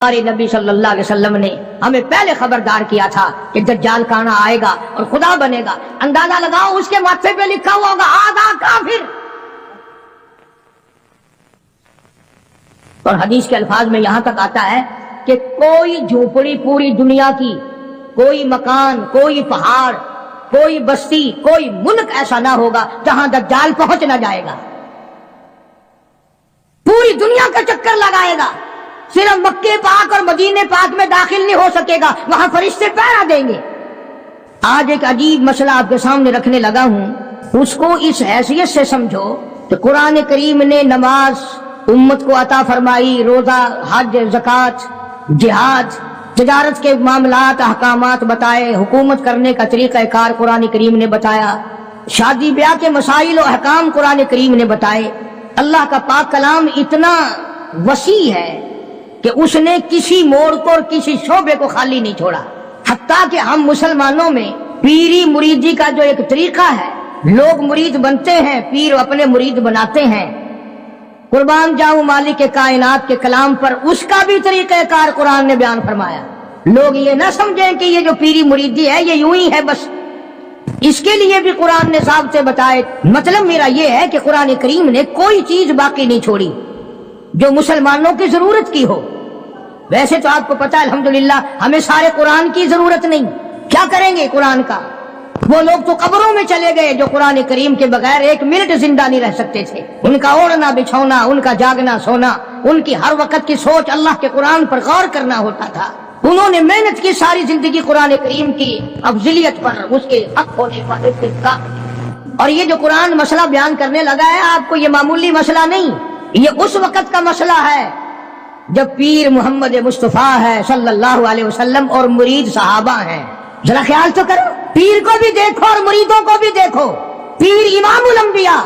ہمارے نبی صلی اللہ علیہ وسلم نے ہمیں پہلے خبردار کیا تھا کہ دجال کانا آئے گا اور خدا بنے گا. اندازہ لگاؤ اس کے ماتھے پہ لکھا ہوا ہوگا آدھا کافر. اور حدیث کے الفاظ میں یہاں تک آتا ہے کہ کوئی جھوپڑی پوری دنیا کی، کوئی مکان، کوئی پہاڑ، کوئی بستی، کوئی ملک ایسا نہ ہوگا جہاں دجال پہنچ نہ جائے گا. پوری دنیا کا چکر لگائے گا، صرف مکے پاک اور مدینے پاک میں داخل نہیں ہو سکے گا، وہاں فرشتے پہرا دیں گے. آج ایک عجیب مسئلہ آپ کے سامنے رکھنے لگا ہوں، اس کو اس حیثیت سے سمجھو کہ قرآن کریم نے نماز امت کو عطا فرمائی، روزہ، حج، زکوٰۃ، جہاد، تجارت کے معاملات، احکامات بتائے، حکومت کرنے کا طریقہ کار قرآن کریم نے بتایا، شادی بیاہ کے مسائل و احکام قرآن کریم نے بتائے. اللہ کا پاک کلام اتنا وسیع ہے کہ اس نے کسی موڑ کو اور کسی شعبے کو خالی نہیں چھوڑا. حتیٰ کہ ہم مسلمانوں میں پیری مریدی کا جو ایک طریقہ ہے، لوگ مرید بنتے ہیں، پیر اپنے مرید بناتے ہیں. قربان جاؤں مالک کائنات کے کلام پر اس کا بھی طریقہ کار قرآن نے بیان فرمایا. لوگ یہ نہ سمجھیں کہ یہ جو پیری مریدی ہے یہ یوں ہی ہے بس، اس کے لیے بھی قرآن نے ضابطے بتائے. مطلب میرا یہ ہے کہ قرآن کریم نے کوئی چیز باقی نہیں چھوڑی جو مسلمانوں کی ضرورت کی ہو. ویسے تو آپ کو پتا ہے الحمدللہ ہمیں سارے قرآن کی ضرورت نہیں، کیا کریں گے قرآن کا؟ وہ لوگ تو قبروں میں چلے گئے جو قرآن کریم کے بغیر ایک منٹ زندہ نہیں رہ سکتے تھے. ان کا اوڑھنا بچھونا، ان کا جاگنا سونا، ان کی ہر وقت کی سوچ اللہ کے قرآن پر غور کرنا ہوتا تھا. انہوں نے محنت کی ساری زندگی قرآن کریم کی افضلیت پر، اس کے حق ہونے پر. اور یہ جو قرآن مسئلہ بیان کرنے لگا ہے آپ کو، یہ معمولی مسئلہ نہیں، یہ اس وقت کا مسئلہ ہے جب پیر محمد مصطفیٰ ہے صلی اللہ علیہ وسلم اور مرید صحابہ ہیں. ذرا خیال تو کرو، پیر کو بھی دیکھو اور مریدوں کو بھی دیکھو. پیر امام الانبیاء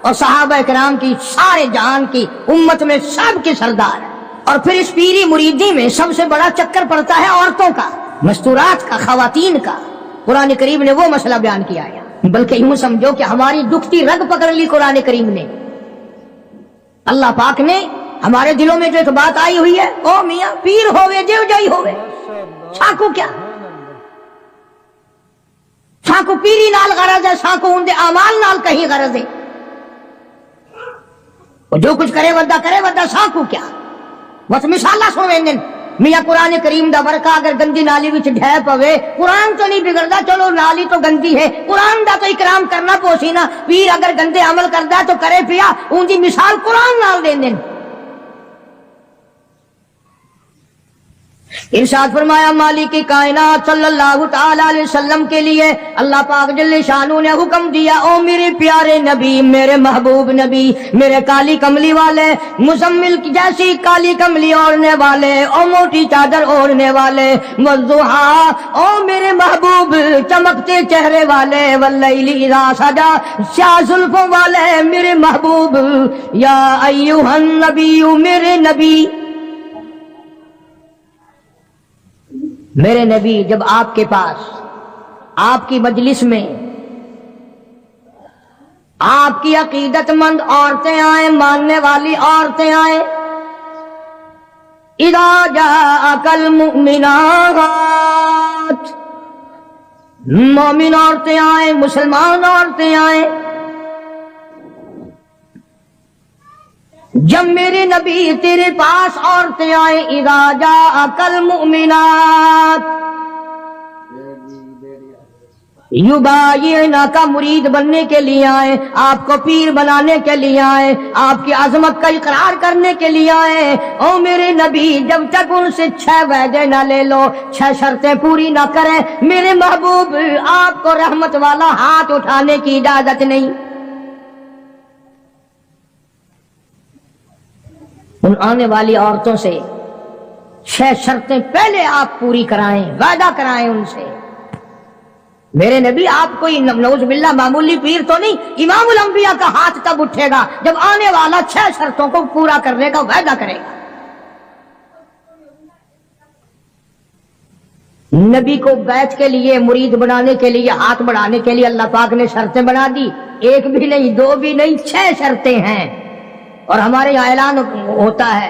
اور صحابہ کرام کی سارے جہان کی امت میں سب کے سردار. اور پھر اس پیری مریدی میں سب سے بڑا چکر پڑتا ہے عورتوں کا، مستورات کا، خواتین کا. قرآن کریم نے وہ مسئلہ بیان کیا ہے، بلکہ یوں سمجھو کہ ہماری دکھتی رگ پکڑ لی قرآن کریم نے. اللہ پاک نے ہمارے دلوں میں جو ایک بات آئی ہوئی ہے، او میاں پیر ہوئے دیو جائی ہوئے، ساکو کیا؟ ساکو پیری نال غرض ہے، ساکو ان دے اعمال نال کہیں غرض ہے. جو کچھ کرے ودا ساکو کیا؟ بس مثالہ سنویں میاں قرآن کریم دا ورقہ اگر گندی نالی وچ ڈھے پوے، قرآن تو نہیں بگڑدا، چلو نالی تو گندی ہے، قرآن دا تو اکرام کرنا پوسی نا. پیر اگر گندے عمل کردا تو کرے پیا، ان دی مثال قرآن نال دین. ارشاد فرمایا مالک کائنات صلی اللہ تعالی علیہ وسلم کے لیے اللہ پاک جل شانہ نے حکم دیا، او میرے پیارے نبی، میرے محبوب نبی، میرے کالی کملی والے، مزمل کی جیسی کالی کملی اوڑھنے والے، او موٹی چادر اوڑھنے والے، والضحیٰ، او میرے محبوب چمکتے چہرے والے، واللیل اذا سجا، سیاہ زلفوں والے میرے محبوب، یا ایھا النبی، میرے نبی. میرے نبی جب آپ کے پاس، آپ کی مجلس میں آپ کی عقیدت مند عورتیں آئیں، ماننے والی عورتیں آئیں، اذا جاءک المؤمنات، مومن عورتیں آئیں، مسلمان عورتیں آئیں. جب میرے نبی تیرے پاس عورتیں آئیں، اذا جاءک المؤمنات یبایعنک، مرید بننے کے لیے آئیں، آپ کو پیر بنانے کے لیے آئیں، آپ کی عظمت کا اقرار کرنے کے لیے آئیں. او میرے نبی جب تک ان سے 6 وعدے نہ لے لو، 6 شرطیں پوری نہ کریں، میرے محبوب آپ کو رحمت والا ہاتھ اٹھانے کی اجازت نہیں. ان آنے والی عورتوں سے 6 شرطیں پہلے آپ پوری کرائیں، وعدہ کرائیں ان سے. میرے نبی آپ کوئی نعوذ باللہ معمولی پیر تو نہیں، امام الانبیاء کا ہاتھ تب اٹھے گا جب آنے والا 6 شرطوں کو پورا کرنے کا وعدہ کرے گا. نبی کو بیعت کے لیے، مرید بنانے کے لیے، ہاتھ بڑھانے کے لیے اللہ پاک نے شرطیں بنا دی. 1 بھی نہیں، 2 بھی نہیں، 6 شرطیں ہیں. اور ہمارے یہاں اعلان ہوتا ہے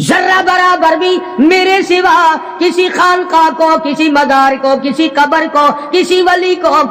ذرہ برابر بھی میرے سوا کسی خانقاہ کو، کسی مزار کو، کسی قبر کو، کسی ولی کو